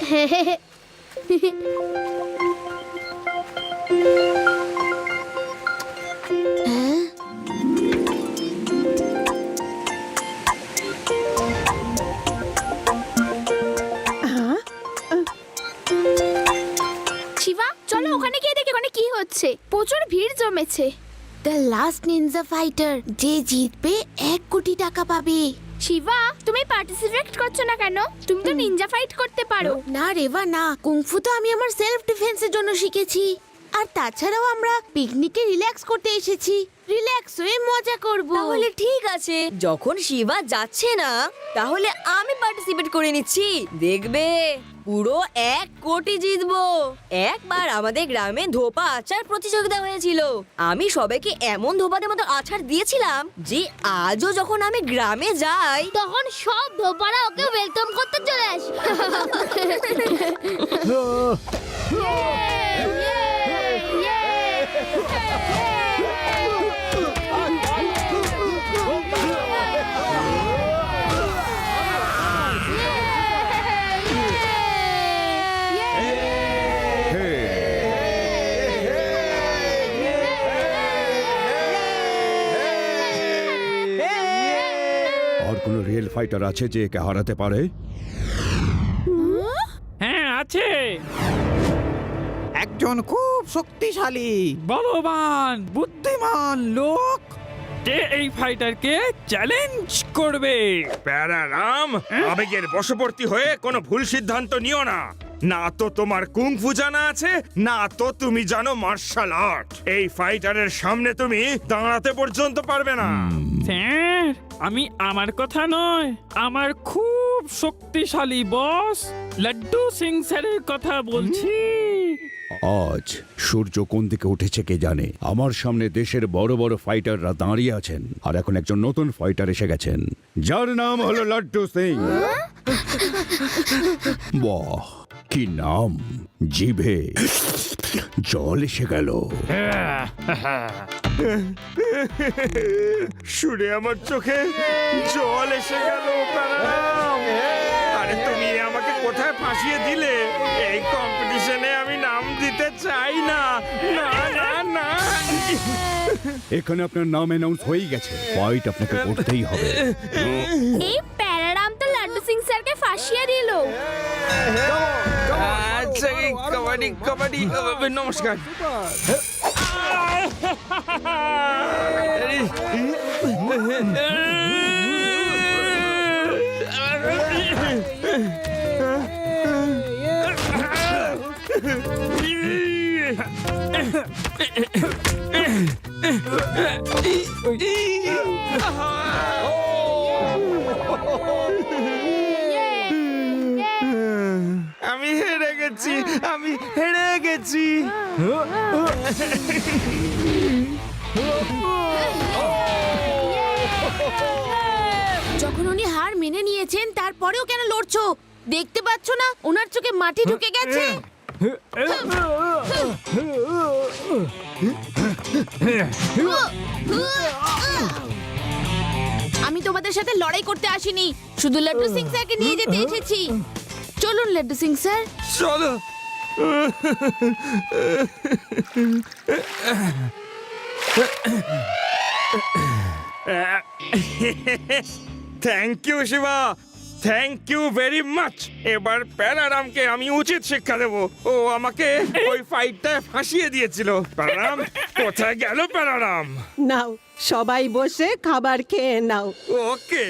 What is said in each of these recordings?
শিবা, চলো ওখানে গিয়ে দেখি ওখানে কি হচ্ছে। প্রচুর ভিড় জমেছে। দ্য লাস্ট নিনজা ফাইটার, যে জিতবে 1 কোটি টাকা পাবে। শিবা, তুমি পার্টিসিপেট করছো না কেন? তুমি তো নিনজা ফাইট করতে পারো। না রেবা না, কুংফু তো আমি আমার সেলফ ডিফেন্সের জন্য শিখেছি। আর তাছাড়াও আমরা পিকনিকে রিল্যাক্স করতে এসেছি, রিল্যাক্স হয়ে মজা করব। তাহলে ঠিক আছে, যখন শিবা যাচ্ছে না তাহলে আমি পার্টিসিপেট করে নিচ্ছি। দেখবে পুরো 1 কোটি জিতবো। একবার আমাদের গ্রামে ধোপা আচার প্রতিযোগিতা হয়েছিল। আমি সবাইকে এমন ধোপাদের মতো আচার দিয়েছিলাম যে আজও যখন আমি গ্রামে যাই তখন সব ধোপারা ওকে ওয়েলকাম করতে চলে আসে। আর কোন রিয়েল ফাইটার আছে যে একে হারাতে পারে? হ্যাঁ আছে, একজন খুব শক্তিশালী বলবান বুদ্ধিমান লোক। যে এই ফাইটারকে চ্যালেঞ্জ করবে। প্যারারাম, আবেগের বশবর্তী হয়ে কোনো ভুল সিদ্ধান্ত নিও না। না তো তোমার কুংফু জানা আছে, না তো তুমি জানো মার্শাল আর্ট। এই ফাইটারের সামনে তুমি দাঁড়াতে পর্যন্ত পারবে না। স্যার, আমি আমার কথা নয়, আমার খুব শক্তিশালী বস লাড্ডু সিং স্যারের কথা বলছি। আজ সূর্য কোন দিকে উঠেছে কে জানে। আমার সামনে দেশের বড় বড় ফাইটাররা দাঁড়িয়ে আছেন, আর এখন একজন নতুন ফাইটার এসে গেছেন যার নাম হলো লাড্ডু সিং। বাহ, কি নাম! জিভে জল এসে গেল। শুনে আমার চোখে জল এসে গেল। প্যারারাম, আরে তুমি আমাকে কোথায় ফাঁসিয়ে দিলে? এই কম্পিটিশনে আমি নাম দিতে চাই না। না না না, এখানে আপনার নাম অ্যানাউন্স হয়েই গেছে, ফাইট আপনাকে করতেই হবে। এই প্যারারাম তো লাড্ডু সিং স্যারকে ফাঁসিয়ে দিল। আচ্ছা, কাবাডি কাবাডি, নমস্কার। আমি হেরে গেছি, আমি হেরে গেছি। যখন উনি হার মেনে নিয়েছেন তারপরেও কেন লড়ছো? দেখতে পাচ্ছ না ওনার চোখে মাটি ঢুকে গেছে? আমি তোমাদের সাথে লড়াই করতে আসিনি, শুধু লাড্ডু সিং স্যারকে নিয়ে যেতে এসেছি। চলুন লাড্ডু সিং স্যার। চলো। Thank you Shiva, thank you very much. এবার প্যারারামকে আমি উচিত শিক্ষা দেব। ও আমাকে ওই ফাইটটায় ফাঁসিয়ে দিয়েছিল। প্যারারাম কোথায় গেল? প্যারারাম, নাও সবাই বসে খাবার খেয়ে নাও। ওকে।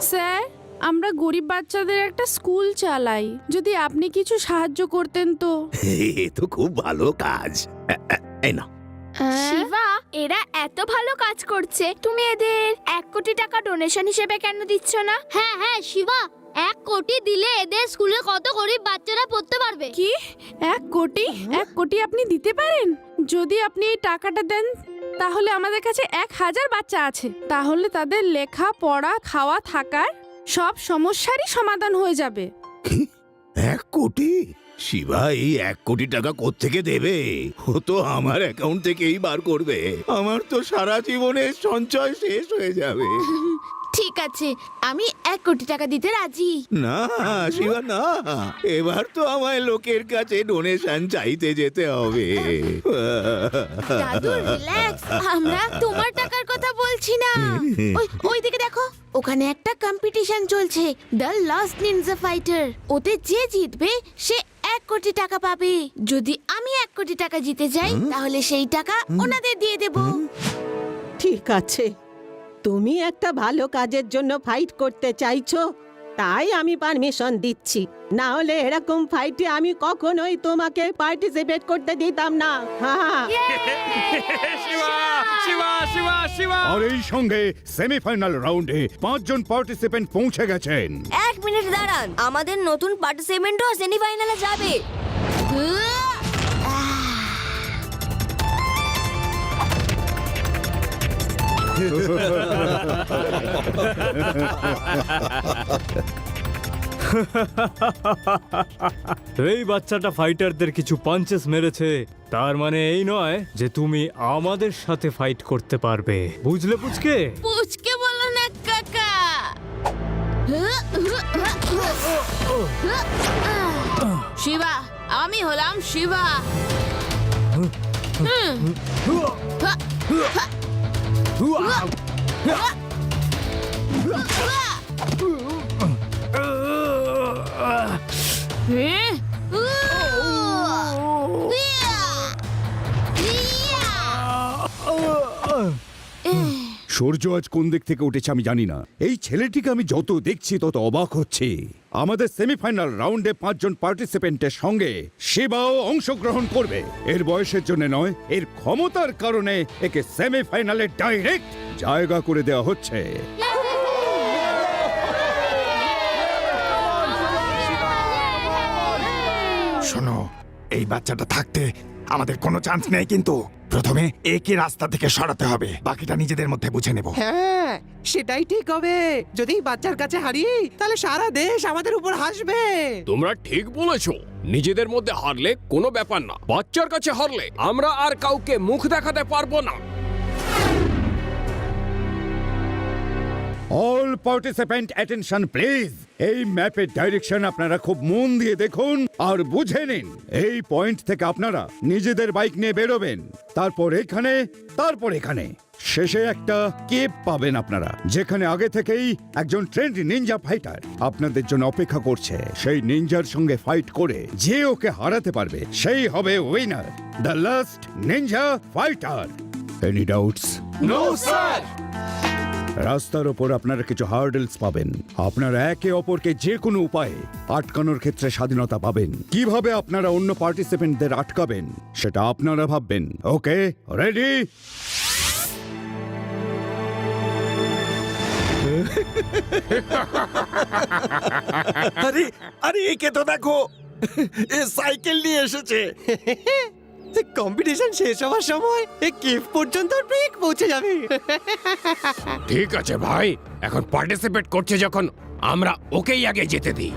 স্যার, আমরা গরিব বাচ্চাদের একটা স্কুল চালাই, যদি আপনি কিছু সাহায্য করতেন তো। এ তো খুব ভালো কাজ। এই না, শিবা, এরা এত ভালো কাজ করছে, তুমি এদের 1 কোটি টাকা ডোনেশন হিসেবে কেন দিচ্ছ না? হ্যাঁ হ্যাঁ শিবা, 1 কোটি দিলে এদের স্কুলে কত গরিব বাচ্চারা পড়তে পারবে। কি 1 কোটি? 1 কোটি আপনি দিতে পারেন? যদি আপনি এই টাকাটা দেন তাহলে আমাদের কাছে 1000 বাচ্চা আছে, তাহলে তাদের লেখা পড়া খাওয়া থাকার সব সমস্যারই সমাধান হয়ে যাবে। 1 কোটি? শিবা এই 1 কোটি টাকা কোত্থেকে দেবে? ও তো আমার অ্যাকাউন্ট থেকেই বার করবে। আমার তো সারা জীবনের সঞ্চয় শেষ হয়ে যাবে। ঠিক আছে, আমি 1 কোটি টাকা দিতে রাজি। না শিবা না, এবার তো আমায় লোকের কাছে ডোনেশন চাইতে যেতে হবে। দাদু রিল্যাক্স, আমরা তোমার টাকার কথা বলছি না। ওই দিকে দেখো, ওখানে একটা কম্পিটিশন চলছে, দ্য লাস্ট নিনজা ফাইটার। ওতে যে জিতবে সে 1 কোটি টাকা পাবে। যদি আমি 1 কোটি টাকা জিতে যাই তাহলে সেই টাকা ওনাদের দিয়ে দেব। ঠিক আছে, তুমি একটা ভালো কাজের জন্য ফাইট করতে চাইছো, তাই আমি পারমিশন দিচ্ছি। না হলে এরকম ফাইটে আমি কখনোই তোমাকে পার্টিসিপেট করতে দিতাম না। হ্যাঁ, শিবা শিবা শিবা শিবা আর এই সঙ্গে সেমিফাইনাল রাউন্ডে 5 জন পার্টিসিপেন্ট পৌঁছে গেছেন। 1 মিনিট দাঁড়ান, আমাদের নতুন পার্টিসিপেন্টও সেমিফাইনালে যাবে। এই বাচ্চাটা ফাইটারদের কিছু পাঞ্চেস মেরেছে, তার মানে এই নয় যে তুমি আমাদের সাথে ফাইট করতে পারবে, বুঝলে পুচকে? পুচকে বলো না কাকা। শিবা, আমি হলাম শিবা। সূর্য আজ কোন দিক থেকে উঠেছে আমি জানি না। এই ছেলেটিকে আমি যত দেখছি তত অবাক হচ্ছি। আমাদের সেমিফাইনাল রাউন্ডে 5 জন পার্টিসিপেন্টের সঙ্গে শিবাও অংশগ্রহণ করবে। এর বয়সের জন্য নয়, এর ক্ষমতার কারণে একে সেমিফাইনালে ডাইরেক্ট জায়গা করে দেওয়া হচ্ছে। শোনো, এই বাচ্চাটা থাকতে আমাদের কোনো চান্স নেই, কিন্তু প্রথমে একে রাস্তা থেকে সরাতে হবে, বাকিটা নিজেদের মধ্যে বুঝে নেব। হ্যাঁ, সেটাই ঠিক হবে। যদি বাচ্চার কাছে হারি তাহলে সারা দেশ আমাদের উপর হাসবে। তোমরা ঠিক বলেছো, নিজেদের মধ্যে হারলে কোনো ব্যাপার না, বাচ্চার কাছে হারলে আমরা আর কাউকে মুখ দেখাতে পারবো না। All participant attention please. এই ম্যাপের ডাইরেকশন আপনারা খুব মন দিয়ে দেখুন আর বুঝে নিন। এই পয়েন্ট থেকে আপনারা নিজেদের বাইক নিয়ে বেরোবেন, তারপর এখানে শেষে একটা কেপ পাবেন আপনারা, যেখানে আগে থেকেই একজন ট্রেন্ড নিনজা ফাইটার আপনাদের জন্য অপেক্ষা করছে। সেই নিনজার সঙ্গে ফাইট করে যে ওকে হারাতে পারবে সেই হবে winner, the last ninja fighter. Any doubts? No sir. রাস্তার ওপর আপনারা কিছু হার্ডেলস পাবেন। আপনারা একে অপরকে যে কোনো উপায়ে আটকানোর ক্ষেত্রে স্বাধীনতা পাবেন। কিভাবে আপনারা অন্য পার্টিসিপেন্টদের আটকাবেন সেটা আপনারা ভাববেন। ওকে, রেডি? আরে আরে, একে তো দেখো, এ সাইকেল নিয়ে এসেছে। কম্পিটিশন শেষ হওয়ার সময় এই কেভ পর্যন্ত ব্রেক পৌঁছে যাবে। ঠিক আছে ভাই, এখন পার্টিসিপেট করছে যখন, আমরা ওকেই আগে যেতে দিই।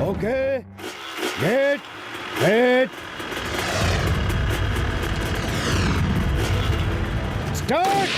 ওকে, গেট গেট স্টার্ট।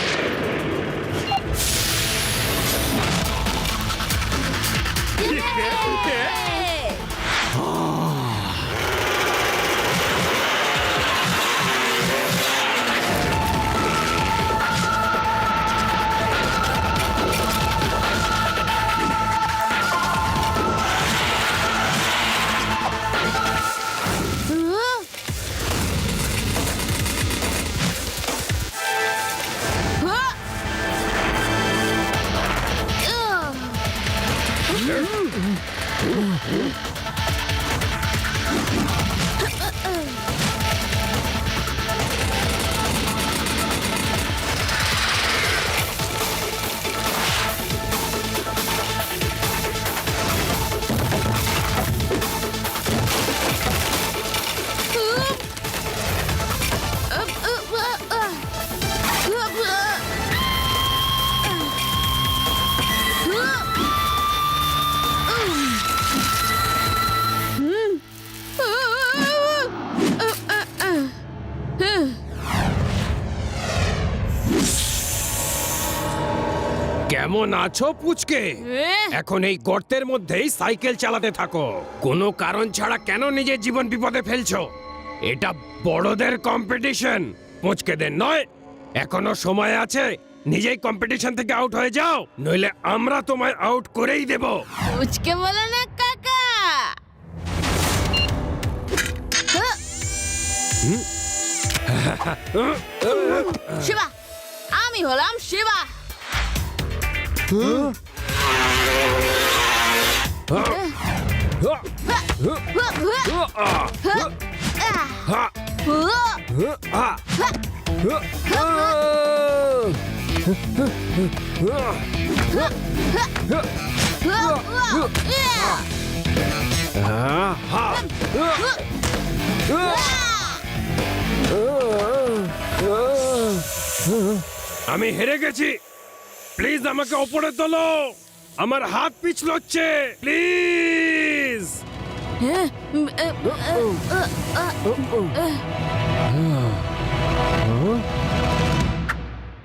কেমন আছো পুচকে? এখন এই গর্তের মধ্যেই সাইকেল চালাতে থাকো। কোনো কারণ ছাড়া কেন নিজের জীবন বিপদে ফেলছো? এটা বড়দের কম্পিটিশন, পুচকেদের নয়। এখনো সময় আছে, নিজেই কম্পিটিশন থেকে আউট হয়ে যাও, নইলে আমরা তোমায় আউট করেই দেব। পুচকে বলো না কাকা। শিবা, আমি হলাম শিবা। আমি হেরে গেছি, প্লিজ আমাকে ওপরে তোলো। আমার হাত পিছলচ্ছে, প্লিজ।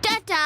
টাটা।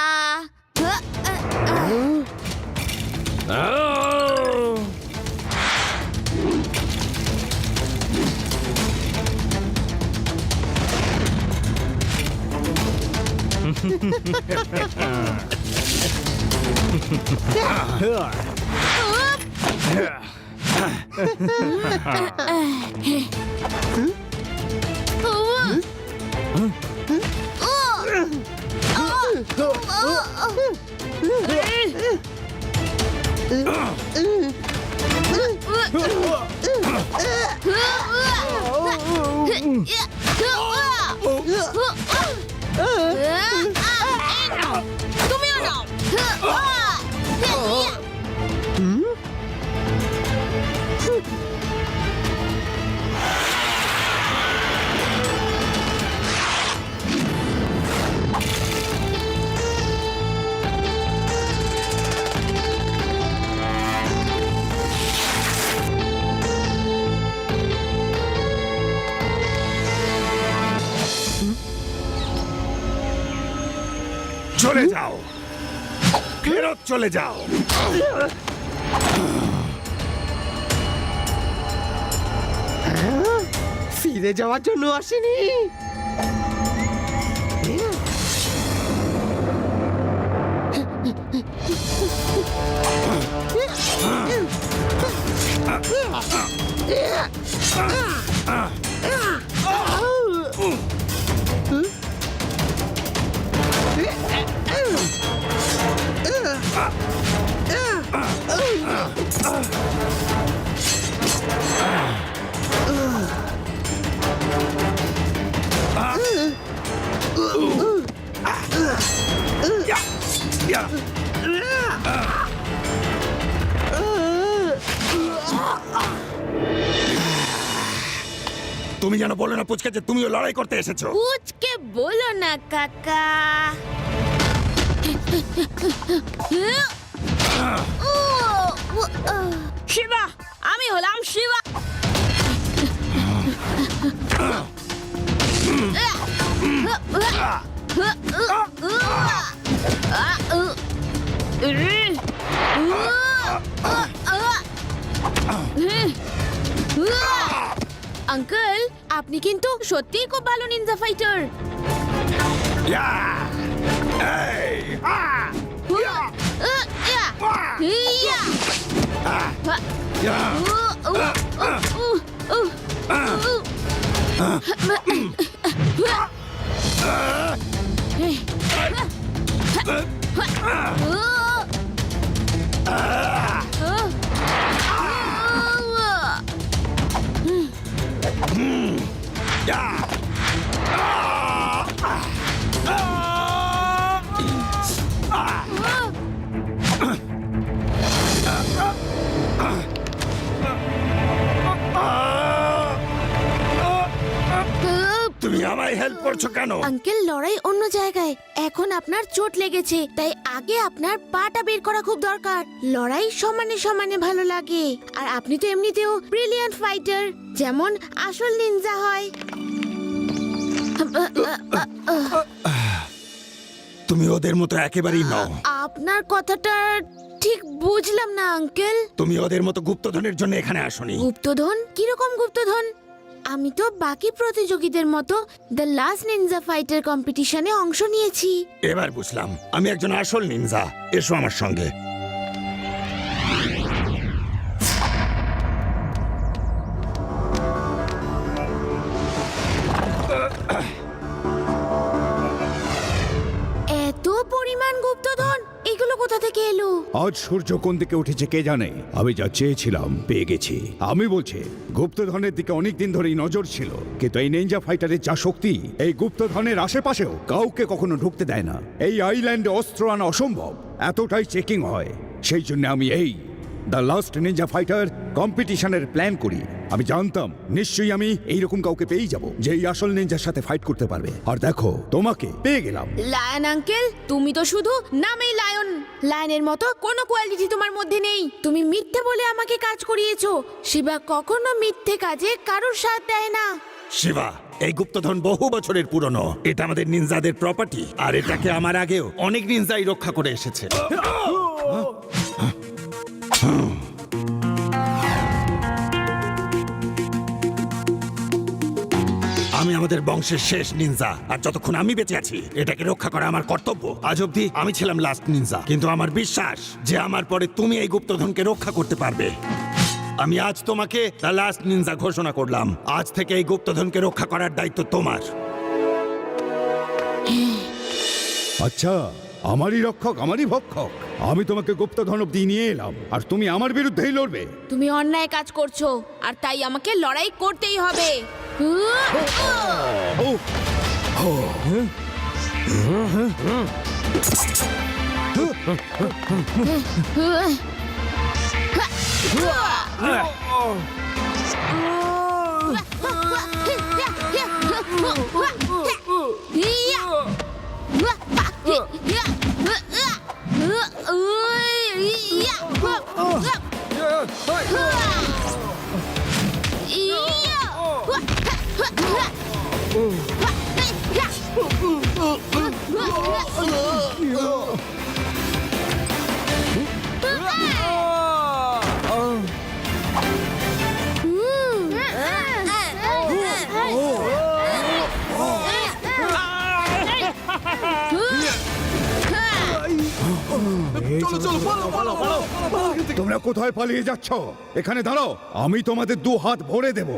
তুমিও নাও। চলে যাও, ফেরত চলে যাও। ফিরে যাওয়ার জন্য আসেনি। তুমি যেন বলো না পুচকে যে তুমিও লড়াই করতে এসেছো। পুচকে বলো না কাকা। শিবা, আমি হলাম শিবা। আঙ্কেল, আপনি কিন্তু সত্যিই খুব ভালো নিনজা ফাইটার। তুমি আমায় হেল্প করছো কেন? আঙ্কেল, লড়াই অন্য জায়গায়। এখন আপনার চোট লেগেছে, তাই আগে আপনার পাটা বের করা খুব দরকার। লড়াই সমানে সমানে ভালো লাগে। আর আপনি তো এমনিতেও ব্রিলিয়ান্ট ফাইটার, যেমন আসল নিনজা হয়। তুমি ওদের মতো একেবারেই নও। আপনার কথাটা ঠিক বুঝলাম না আঙ্কেল। তুমি ওদের মতো গুপ্তধনের জন্য এখানে আসোনি। গুপ্তধন? কিরকম গুপ্তধন? আমি তো বাকি প্রতিযোগীদের মতো দ্য লাস্ট নিনজা ফাইটার কম্পিটিশনে অংশ নিয়েছি। এবার বুঝলাম, আমি একজন আসল নিনজা। এসো আমার সঙ্গে। এত পরিমাণ গুপ্তধন, এগুলো কোথা থেকে এলো? আজ সূর্য কোন দিকে উঠেছে কে জানে। আমি যা চেয়েছিলাম পেয়ে গেছি। আমি বলছি গুপ্তধনের দিকে অনেকদিন ধরেই নজর ছিল, কিন্তু এই নিনজা ফাইটারের যা শক্তি এই গুপ্তধনের আশেপাশেও কাউকে কখনো ঢুকতে দেয় না। এই আইল্যান্ডে অস্ত্র আনা অসম্ভব, এতটাই চেকিং হয়। সেই জন্য আমি এই দ্য লাস্ট নিনজা ফাইটার কম্পিটিশনের প্ল্যান করি। আমি জানতাম নিশ্চয়ই আমি এইরকম কাউকে পেয়েই যাব যে এই আসল নিনজার সাথে ফাইট করতে পারবে। আর দেখো তোমাকে পেয়ে গেলাম। লায়ন আঙ্কেল, তুমি তো শুধু নামেই লায়ন। লায়নের মতো কোনো কোয়ালিটি তোমার মধ্যে নেই। তুমি মিথ্যে বলে আমাকে কাজ করিয়েছো। শিবা কখনো মিথ্যে কাজে কারোর সাথ দেয় না। শিবা, এই গুপ্তধন বহু বছরের পুরনো। এটা আমাদের নিনজাদের প্রপার্টি, আর এটাকে আমার আগেও অনেক নিনজাই রক্ষা করে এসেছে। আমি আমাদের বংশের শেষ নিনজা, আর যতক্ষণ আমি বেঁচে আছি এটাকে রক্ষা করা আমার কর্তব্য। আজ অব্দি আমি ছিলাম লাস্ট নিনজা, কিন্তু আমার বিশ্বাস যে আমার পরে তুমি এই গুপ্তধনকে রক্ষা করতে পারবে। আমি আজ তোমাকে দ্য লাস্ট নিনজা ঘোষণা করলাম। আজ থেকে এই গুপ্তধনকে রক্ষা করার দায়িত্ব তোমার। আচ্ছা, আমারই রক্ষক আমারই ভক্ষক। আমি তোমাকে গুপ্তধন অব্দি নিয়ে এলাম, আর তুমি আমার বিরুদ্ধেই লড়বে। তুমি অন্যায় কাজ করছো, আর তাই আমাকে লড়াই করতেই হবে। তোমরা কোথায় পালিয়ে যাচ্ছ? এখানে দাঁড়াও, আমি তোমাদের 2 হাত ভরে দেব।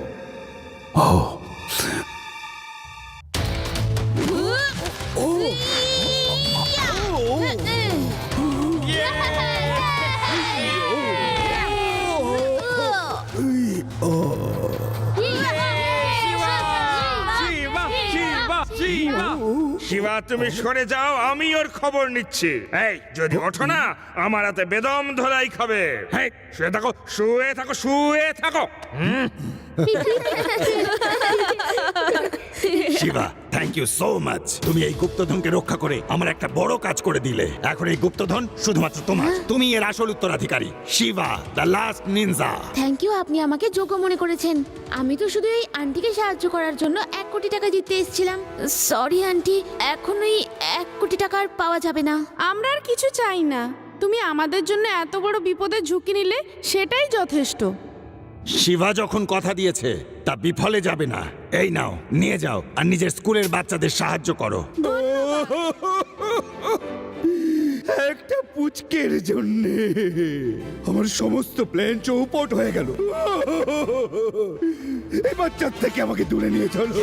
শিবা, তুমি সরে যাও, আমি ওর খবর নিচ্ছি। এই যদি ওঠো না, আমার হাতে বেদম ধলাই খাবে। হ্যাঁ, শুয়ে থাকো, শুয়ে থাকো, শুয়ে থাকো। Shiva, thank you so much. তুমি এই গুপ্তধনকে রক্ষা করে আমার একটা বড় কাজ করে দিলে। এখন এই গুপ্তধন শুধুমাত্র তোমার। তুমি এর আসল উত্তরাধিকারী, Shiva the last ninja. Thank you, আপনি আমাকে যোগ্য মনে করেছেন। আমি তো শুধু এই আন্টিকে সাহায্য করার জন্য 1 কোটি টাকা জিততে এসেছিলাম। সরি আন্টি, এখন ওই 1 কোটি টাকা আর পাওয়া যাবে না। আমরা আর কিছু চাই না। তুমি আমাদের জন্য এত বড় বিপদের ঝুঁকি নিলে, সেটাই যথেষ্ট। শিবা যখন কথা দিয়েছে তা বিফলে যাবে না। এই নাও, নিয়ে যাও আর নিজের স্কুলের বাচ্চাদের সাহায্য করো। একটা পুচকের জন্য আমার সমস্ত প্ল্যান চৌপট হয়ে গেল। এই বাচ্চার থেকে আমাকে দূরে নিয়ে চলো।